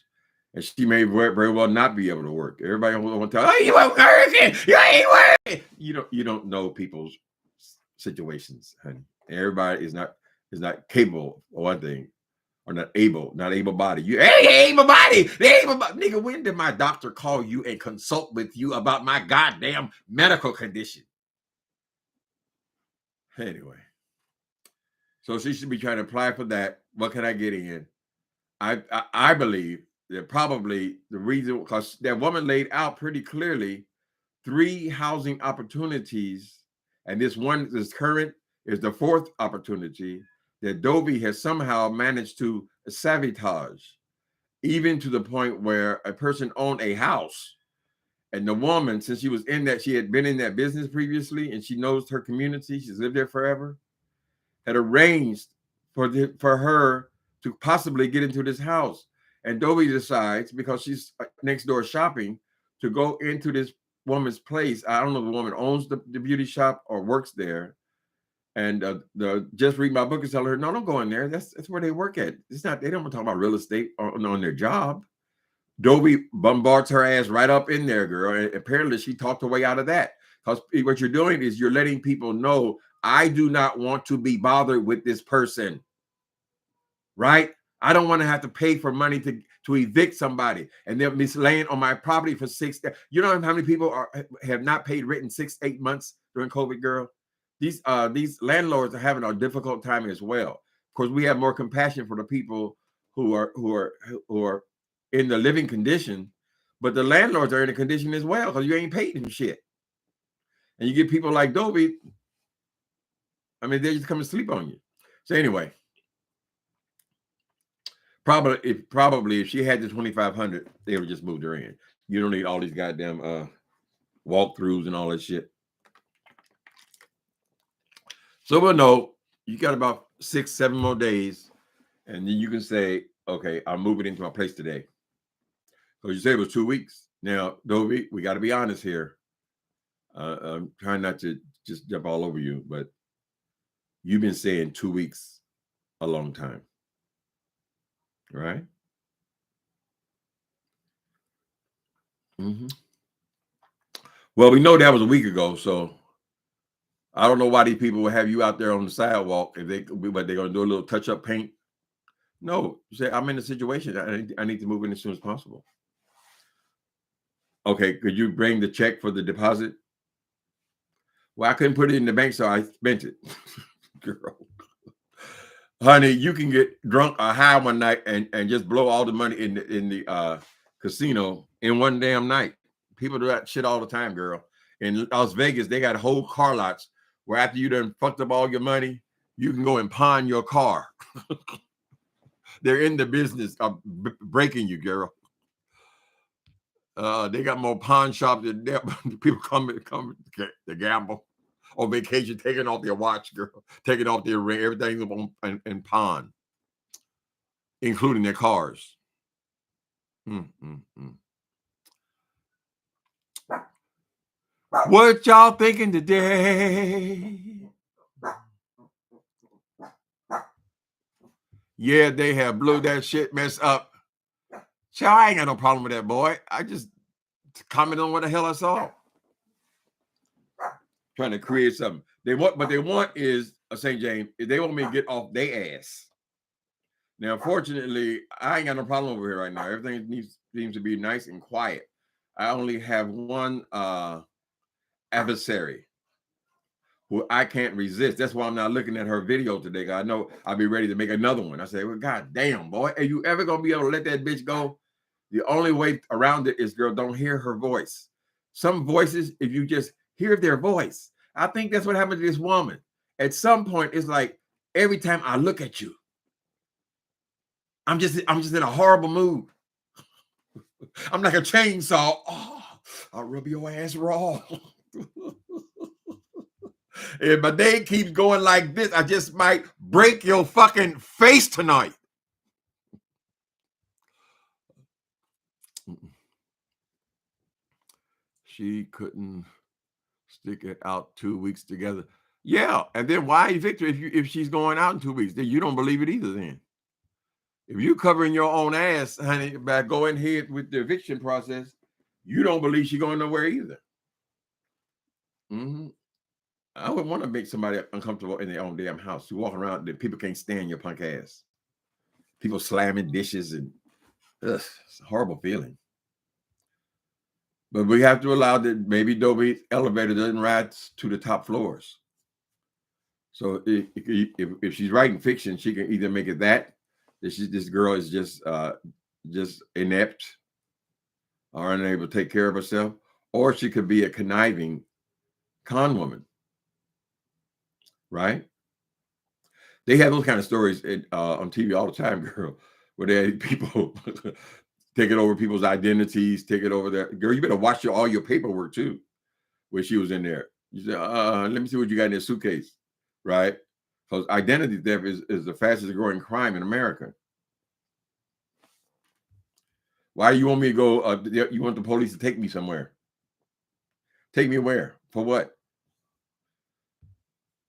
Speaker 1: And she may very well not be able to work. Everybody want to tell, oh, you ain't working, you ain't working. You don't know people's situations, honey. Everybody is not capable of one thing, or not able bodied. You able body, nigga. When did my doctor call you and consult with you about my goddamn medical condition? Anyway, so she should be trying to apply for that. What can I get in? I believe that probably the reason, because that woman laid out pretty clearly 3 housing opportunities, and this current is the 4th opportunity that Dobby has somehow managed to sabotage, even to the point where a person owned a house, and the woman, since she was in that, she had been in that business previously, and she knows her community, she's lived there forever, had arranged for her to possibly get into this house. And Dobby decides, because she's next door shopping, to go into this woman's place. I don't know if the woman owns the beauty shop or works there. And just read my book and tell her, no, don't go in there. That's where they work at. It's not, they don't talk about real estate on their job. Dobby bombards her ass right up in there, girl. And apparently she talked her way out of that. Because what you're doing is you're letting people know, I do not want to be bothered with this person. Right? I don't want to have to pay for money to evict somebody, and they'll be laying on my property for 6 days. You know how many people have not paid rent in 6-8 months during COVID, girl? These landlords are having a difficult time as well. Of course, we have more compassion for the people who are in the living condition, but the landlords are in a condition as well, because you ain't paid them shit. And you get people like Dobby, I mean, they just come and sleep on you. So anyway, probably if she had the 2,500, they would have just moved her in. You don't need all these goddamn walkthroughs and all that shit. So we'll know you got about 6-7 more days, and then you can say, okay, I'm moving into my place today. So you say it was 2 weeks. Now, Dobby, we got to be honest here. I'm trying not to just jump all over you, but you've been saying 2 weeks a long time, right? Mm-hmm. Well, we know that was a week ago, so I don't know why these people will have you out there on the sidewalk but they're going to do a little touch-up paint. No, you say, I'm in a situation. I need to move in as soon as possible. Okay, could you bring the check for the deposit? Well, I couldn't put it in the bank, so I spent it. Girl. Honey, you can get drunk or high one night and just blow all the money in the casino in one damn night. People do that shit all the time, girl. In Las Vegas, they got whole car lots where after you done fucked up all your money, you can go and pawn your car. They're in the business of breaking you, girl. They got more pawn shops than people come to gamble on vacation, taking off their watch, girl, taking off their ring, everything's on and pawn, including their cars. What y'all thinking today? Yeah, they have blew that shit mess up. So I ain't got no problem with that, boy. I just comment on what the hell I saw. Trying to create something. What they want is St. James. They want me to get off their ass. Now, fortunately, I ain't got no problem over here right now. Everything seems to be nice and quiet. I only have one adversary who I can't resist. That's why I'm not looking at her video today. I know I'll be ready to make another one. I say, well, God damn, boy, are you ever gonna be able to let that bitch go? The only way around it is, girl, don't hear her voice. Some voices, if you just hear their voice, I think that's what happened to this woman. At some point, it's like every time I look at you, I'm just in a horrible mood. I'm like a chainsaw. Oh, I'll rub your ass raw. If my day keeps going like this, I just might break your fucking face tonight. She couldn't stick it out 2 weeks together. Yeah, and then why evict her if she's going out in 2 weeks? Then you don't believe it either. Then if you covering your own ass, honey, by going ahead with the eviction process, you don't believe she's going nowhere either. Mm-hmm. I would want to make somebody uncomfortable in their own damn house. You walk around, that people can't stand your punk ass. People slamming dishes and it's a horrible feeling. But we have to allow that maybe Dobby's elevator doesn't ride to the top floors. So if she's writing fiction, she can either make it that this girl is just inept or unable to take care of herself, or she could be a conniving con woman, right? They have those kind of stories on TV all the time, girl, where they had people taking over people's identities, taking over their girl. You better watch all your paperwork too. When she was in there, you said, "Let me see what you got in this suitcase," right? Because identity theft is the fastest growing crime in America. Why do you want me to go? You want the police to take me somewhere? Take me where? For what?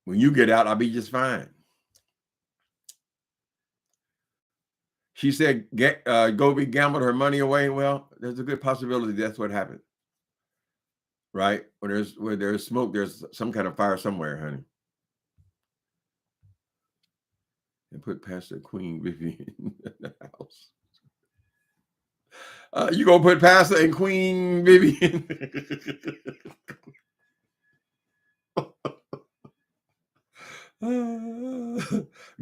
Speaker 1: When you get out, I'll be just fine. She said, Gobi gambled her money away. Well, there's a good possibility that's what happened. Right? Where there's smoke, there's some kind of fire somewhere, honey. And put Pastor Queen Vivian in the house. You gonna put Pastor and Queen Vivian?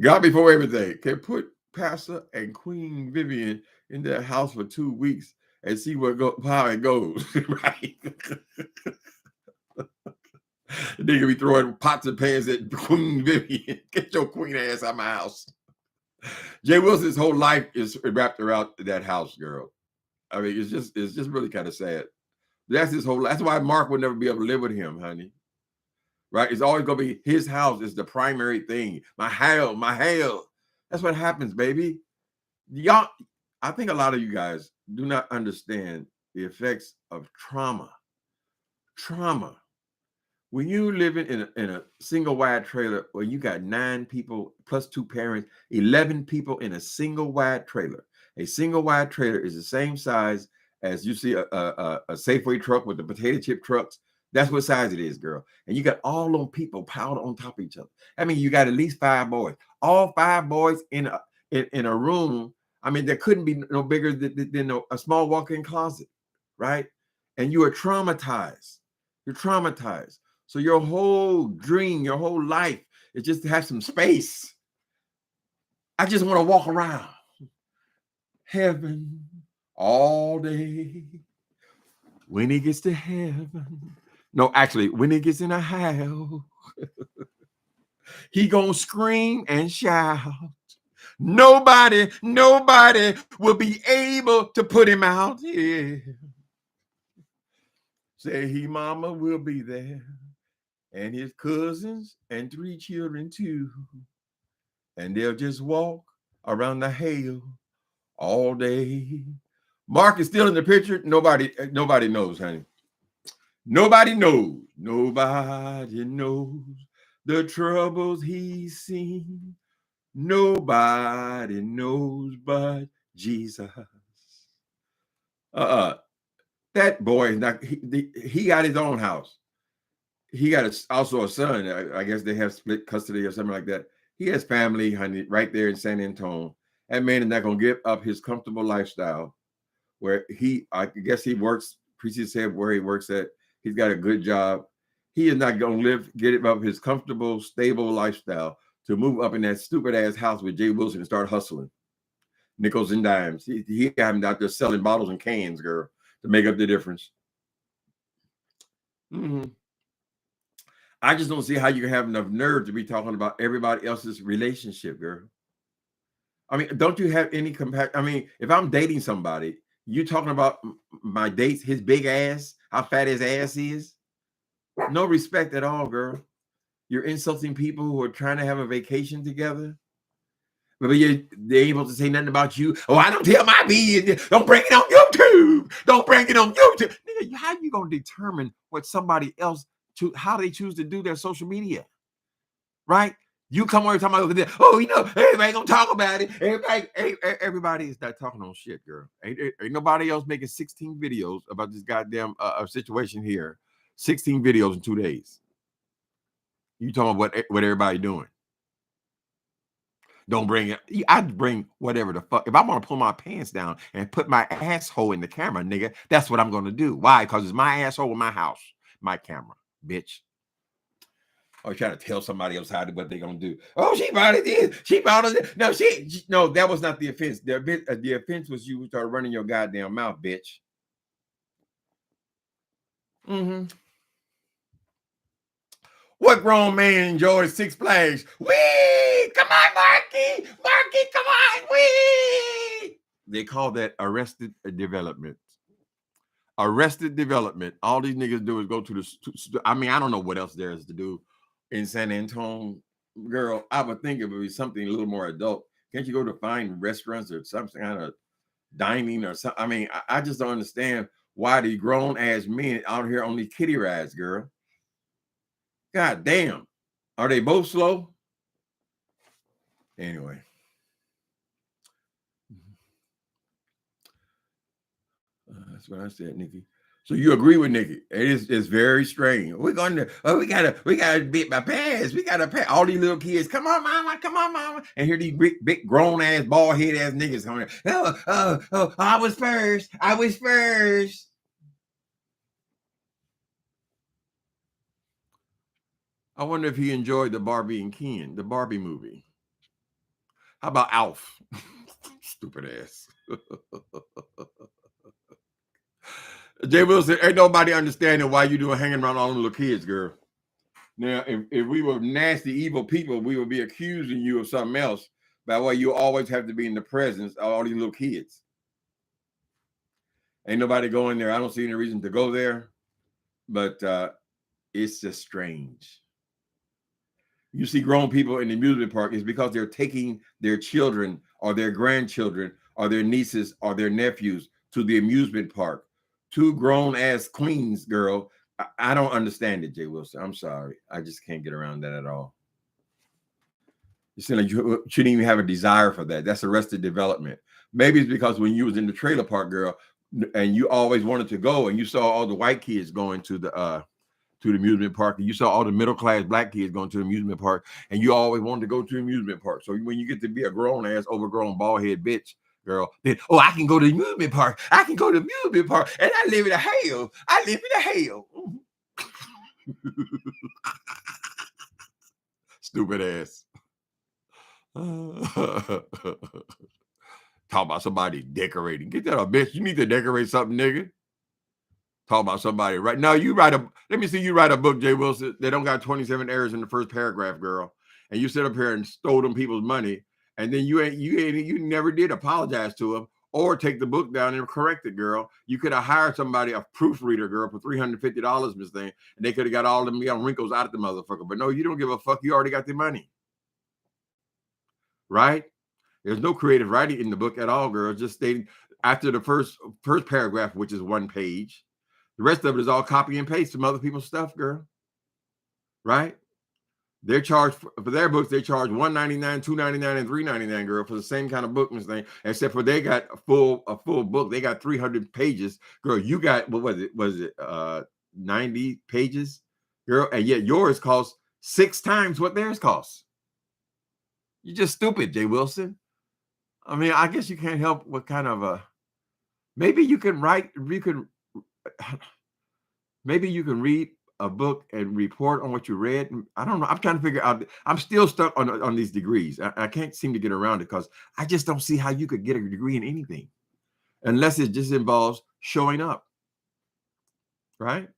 Speaker 1: God before everything. Can put Pastor and Queen Vivian in their house for 2 weeks and see how it goes, right? They could be throwing pots and pans at Queen Vivian. Get your queen ass out of my house. Jay Wilson's whole life is wrapped around that house, girl. I mean, it's just really kind of sad. That's his whole. That's why Mark would never be able to live with him, honey. Right? It's always gonna be his house is the primary thing. My hell. That's what happens, baby. Y'all, I think a lot of you guys do not understand the effects of trauma. Trauma. When you living in a single wide trailer where you got 9 people plus 2 parents, 11 people in a single wide trailer. A single wide trailer is the same size as you see a Safeway truck with the potato chip trucks. That's what size it is, girl. And you got all those people piled on top of each other. I mean, you got at least 5 boys. All 5 boys in a room. I mean, there couldn't be no bigger than a small walk-in closet, right? And you are traumatized. You're traumatized. So your whole dream, your whole life is just to have some space. I just want to walk around heaven all day. When he gets to heaven. No, actually, when he gets in a house, he gonna scream and shout. Nobody will be able to put him out. Yeah. Say he mama will be there. And his cousins and 3 children too. And they'll just walk around the hail all day. Mark is still in the picture. Nobody knows, honey. Nobody knows. Nobody knows the troubles he's seen. Nobody knows but Jesus. That boy is not. He got his own house. He got also a son. I guess they have split custody or something like that. He has family, honey, right there in San Antonio. That man is not going to give up his comfortable lifestyle where I guess he works, Precy said where he works at. He's got a good job. He is not going to get up his comfortable, stable lifestyle to move up in that stupid ass house with Jay Wilson and start hustling nickels and dimes. He got him out there selling bottles and cans, girl, to make up the difference. Mm-hmm. I just don't see how you can have enough nerve to be talking about everybody else's relationship, girl. I mean, don't you have any compassion? I mean, if I'm dating somebody, you talking about my dates, his big ass, how fat his ass is? No respect at all, girl. You're insulting people who are trying to have a vacation together. But they're able to say nothing about you. Oh, I don't tell my business. Don't bring it on YouTube. Don't bring it on YouTube. Nigga, how are you going to determine what somebody else, how they choose to do their social media? Right? You come over talking about, oh, you know, everybody gonna talk about it. Everybody is not talking on shit, girl. Ain't nobody else making 16 videos about this goddamn situation here. 16 videos in 2 days. You talking about what everybody doing? Don't bring it. I'd bring whatever the fuck. If I want to pull my pants down and put my asshole in the camera, nigga, that's what I'm gonna do. Why? Because it's my asshole in my house, my camera, bitch. Or trying to tell somebody else what they're gonna do. Oh, she bought it this. She bought it. No, that was not the offense. The offense was you started running your goddamn mouth, bitch. Mm-hmm. What grown man enjoys Six Flags? Wee! Come on, Marky! Marky, come on! Wee! They call that arrested development. Arrested development. All these niggas do is go to the. I mean, I don't know what else there is to do in San Antonio. Girl, I would think it would be something a little more adult. Can't you go to fine restaurants or some kind of dining or something? I mean, I just don't understand why the grown ass men out here on these kiddie rides, girl. God damn. Are they both slow? Anyway. That's what I said, Nikki. So you agree with Nikki? It's very strange. We're going to, we gotta beat my pants. We gotta pay all these little kids. Come on, mama. And here these big grown ass, bald head ass niggas coming. Oh, I was first. I wonder if he enjoyed the Barbie and Ken, the Barbie movie. How about Alf? Stupid ass. Jay Wilson, ain't nobody understanding why you doing hanging around all them little kids, girl. Now, if we were nasty, evil people, we would be accusing you of something else. By the way, you always have to be in the presence of all these little kids. Ain't nobody going there. I don't see any reason to go there, but it's just strange. You see grown people in the amusement park, it's because they're taking their children or their grandchildren or their nieces or their nephews to the amusement park. Two grown ass queens, girl. I don't understand it, Jay Wilson. I'm sorry. I just can't get around that at all. You seem like you shouldn't even have a desire for that. That's arrested development. Maybe it's because when you was in the trailer park, girl, and you always wanted to go, and you saw all the white kids going to the amusement park, and you saw all the middle class black kids going to the amusement park, and you always wanted to go to the amusement park. So when you get to be a grown ass, overgrown, bald head bitch, girl, then I can go to the amusement park. I can go to the amusement park, and I live in a hell. Stupid ass. Talk about somebody decorating. Get that a bitch. You need to decorate something, nigga. Talk about somebody right now. Let me see you write a book, Jay Wilson. They don't got 27 errors in the first paragraph, girl. And you sit up here and stole them people's money, and then you never did apologize to them or take the book down and correct it, girl. You could have hired somebody, a proofreader, girl, for $350, Miss Thing, and they could have got all them wrinkles out of the motherfucker. But no, you don't give a fuck. You already got the money, right? There's no creative writing in the book at all, girl. Just stating after the first paragraph, which is 1 page. The rest of it is all copy and paste from other people's stuff, girl. Right? They're charged for their books. They charge $1.99, $2.99, and $3.99, girl, for the same kind of book, Miss Thing. Except for they got a full book. They got 300 pages, girl. You got what was it? Was it 90 pages, girl? And yet yours costs 6 times what theirs costs. You're just stupid, Jay Wilson. I mean, I guess you can't help what kind of maybe you can write. Maybe you can read a book and report on what you read. I don't know. I'm trying to figure out. I'm still stuck on these degrees. I can't seem to get around it because I just don't see how you could get a degree in anything unless it just involves showing up. Right?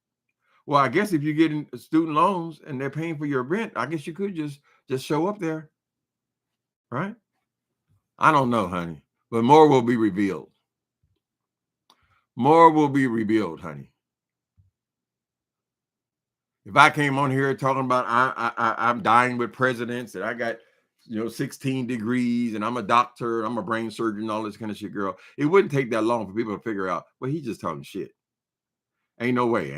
Speaker 1: Well, I guess if you're getting student loans and they're paying for your rent, I guess you could just show up there. Right? I don't know, honey, but more will be revealed. More will be revealed, honey. If I came on here talking about I'm dying with presidents and I got 16 degrees and I'm a doctor, I'm a brain surgeon, all this kind of shit, girl, it wouldn't take that long for people to figure out, well, he's just talking shit. Ain't no way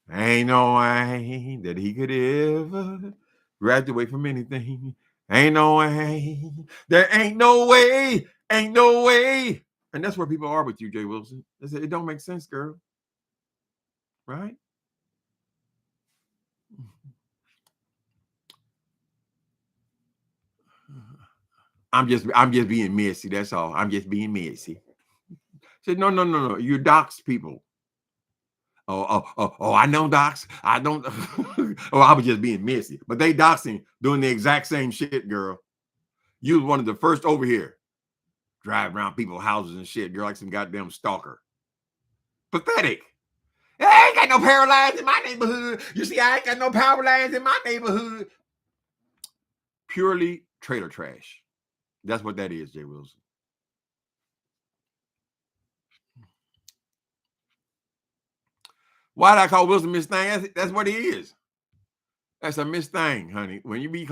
Speaker 1: that he could ever graduate from anything. Ain't no way. There ain't no way. Ain't no way. And that's where people are with you, Jay Wilson. They say, it don't make sense, girl. Right? I'm just being messy. That's all. I'm just being messy. Said, no. You dox people. Oh, I know docs. I don't. Oh, I was just being messy. But they doxing, doing the exact same shit, girl. You was one of the first over here. Drive around people's houses and shit, girl, like some goddamn stalker. Pathetic. I ain't got no power lines in my neighborhood. You see, I ain't got no power lines in my neighborhood. Purely trailer trash. That's what that is, Jay Wilson. Why did I call Wilson Miss Thing? That's what he is. That's a Miss Thing, honey. When you be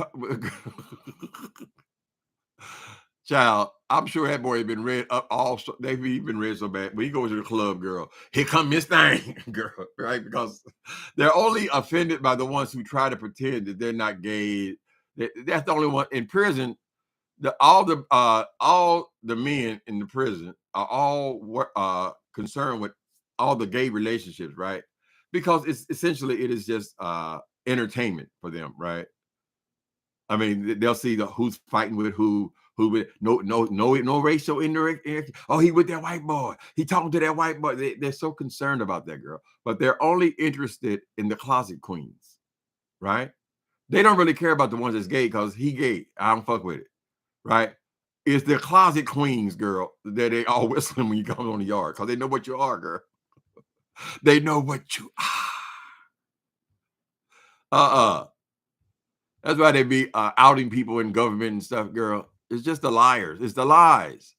Speaker 1: child, I'm sure that boy had been read up all. They've been read so bad. When he goes to the club, girl, here come Miss Thing, girl, right? Because they're only offended by the ones who try to pretend that they're not gay. That's the only one in prison. All the men in the prison are all concerned with all the gay relationships, right? Because it's essentially it is just entertainment for them, right? I mean, they'll see who's fighting with who with no racial interaction. Oh, he with that white boy. He talking to that white boy. They're so concerned about that girl, but they're only interested in the closet queens, right? They don't really care about the ones that's gay because he gay. I don't fuck with it, right? It's the closet queens, girl, that they all whistling when you come on the yard because they know what you are, girl. They know what you are. That's why they be outing people in government and stuff, girl. It's just the liars. It's the lies.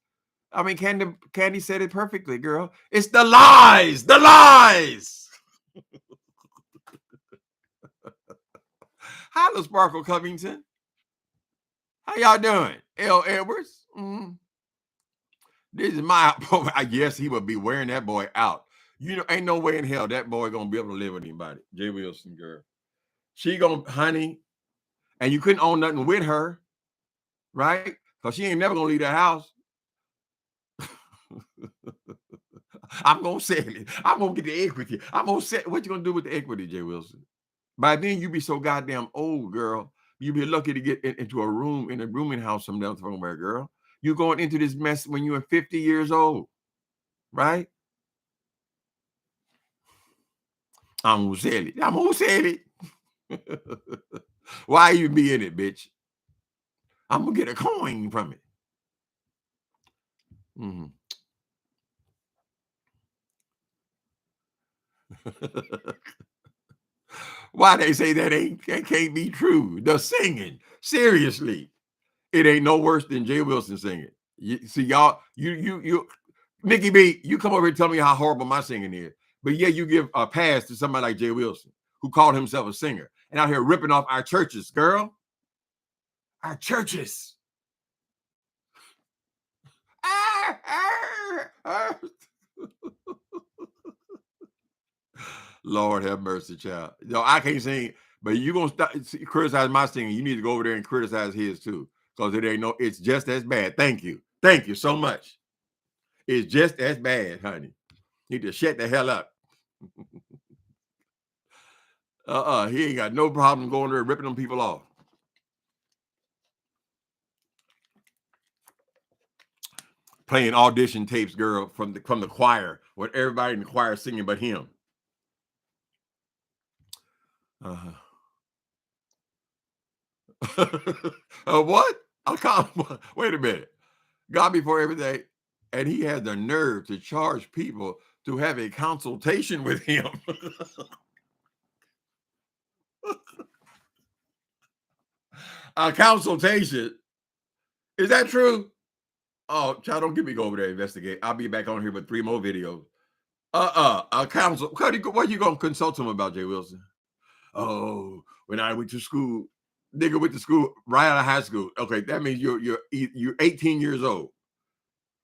Speaker 1: I mean, Candy said it perfectly, girl. It's the lies. The lies. Hello, Sparkle Covington. How y'all doing? L. Edwards. This is my. I guess he would be wearing that boy out. Ain't no way in hell that boy gonna be able to live with anybody. Jay Wilson, girl. She gonna, honey, and you couldn't own nothing with her, right? Because she ain't never gonna leave that house. I'm gonna sell it. I'm gonna get the equity. I'm gonna sell. What you gonna do with the equity, Jay Wilson? By then you be so goddamn old, girl. You be lucky to get into a room in a rooming house somewhere, girl. You going into this mess when you're 50 years old, right? I'm gonna sell it. I'm gonna sell it. Why you be in it, bitch? I'm gonna get a coin from it. Mm-hmm. Why they say that can't be true? The singing, seriously, it ain't no worse than Jay Wilson singing. See y'all, you, Nikki B, you come over here and tell me how horrible my singing is, but yeah, you give a pass to somebody like Jay Wilson who called himself a singer and out here ripping off our churches, girl, our churches. Lord have mercy, child. No, I can't sing, but you gonna criticize my singing. You need to go over there and criticize his too, because it ain't no. It's just as bad. Thank you so much. It's just as bad, honey. Need to shut the hell up. He ain't got no problem going there and ripping them people off. Playing audition tapes, girl, from the choir, with everybody in the choir singing but him. What? Wait a minute. God before everything, and he had the nerve to charge people to have a consultation with him. A consultation. Is that true? Oh, child, don't get me go over there and investigate. I'll be back on here with 3 more videos. Counsel. What are you gonna consult him about, Jay Wilson? Oh, when I went to school, nigga went to school right out of high school. Okay, that means you're 18 years old,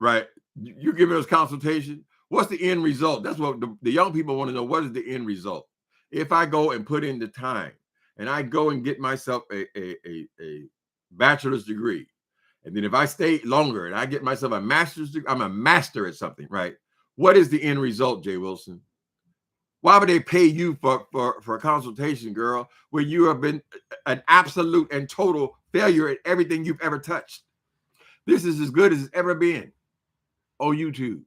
Speaker 1: right? You're giving us consultation. What's the end result? That's what the young people want to know. What is the end result? If I go and put in the time and I go and get myself a bachelor's degree, and then if I stay longer and I get myself a master's degree, I'm a master at something, right? What is the end result, Jay Wilson? Why would they pay you for a consultation, girl, when you have been an absolute and total failure at everything you've ever touched? This is as good as it's ever been on YouTube.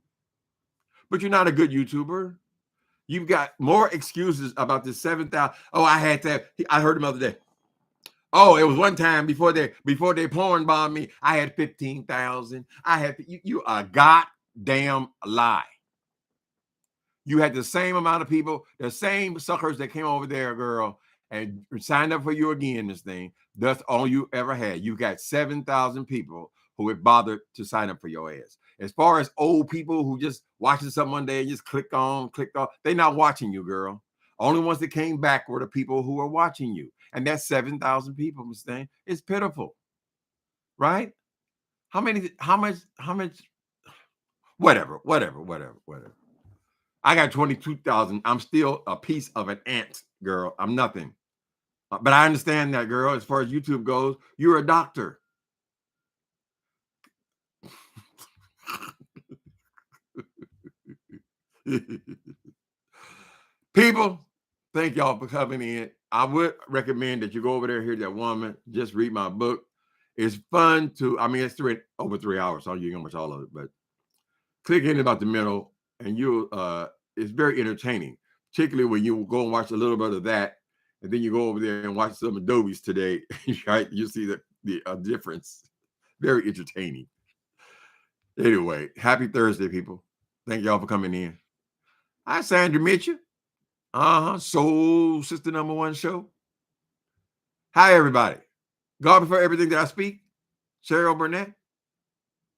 Speaker 1: But you're not a good YouTuber. You've got more excuses about this 7,000. Oh, I had to. I heard him the other day. Oh, it was one time before they porn bombed me. I had 15,000. I had you a goddamn lie. You had the same amount of people, the same suckers that came over there, girl, and signed up for you again. This thing. That's all you ever had. You got 7,000 people who would bother to sign up for your ass. As far as old people who just watching something one day and just clicked off, they're not watching you, girl. Only ones that came back were the people who were watching you. And that's 7,000 people, Miss Thing. It's pitiful. Right? How much, whatever. I got 22,000. I'm still a piece of an ant, girl. I'm nothing. But I understand that, girl. As far as YouTube goes, you're a doctor. People, thank y'all for coming in. I would recommend that you go over there, hear that woman, just read my book. It's fun to, it's over 3 hours, so you can watch all of it, but click in about the middle and it's very entertaining, particularly when you go and watch a little bit of that, and then you go over there and watch some of Dobby's today, right? You see the difference. Very entertaining. Anyway, happy Thursday, people. Thank y'all for coming in. Hi, Sandra Mitchell. Soul Sister #1 show. Hi, everybody. God before everything that I speak. Cheryl Burnett.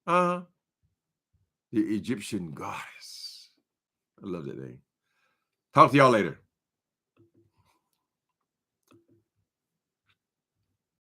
Speaker 1: The Egyptian goddess. I love that name. Talk to y'all later.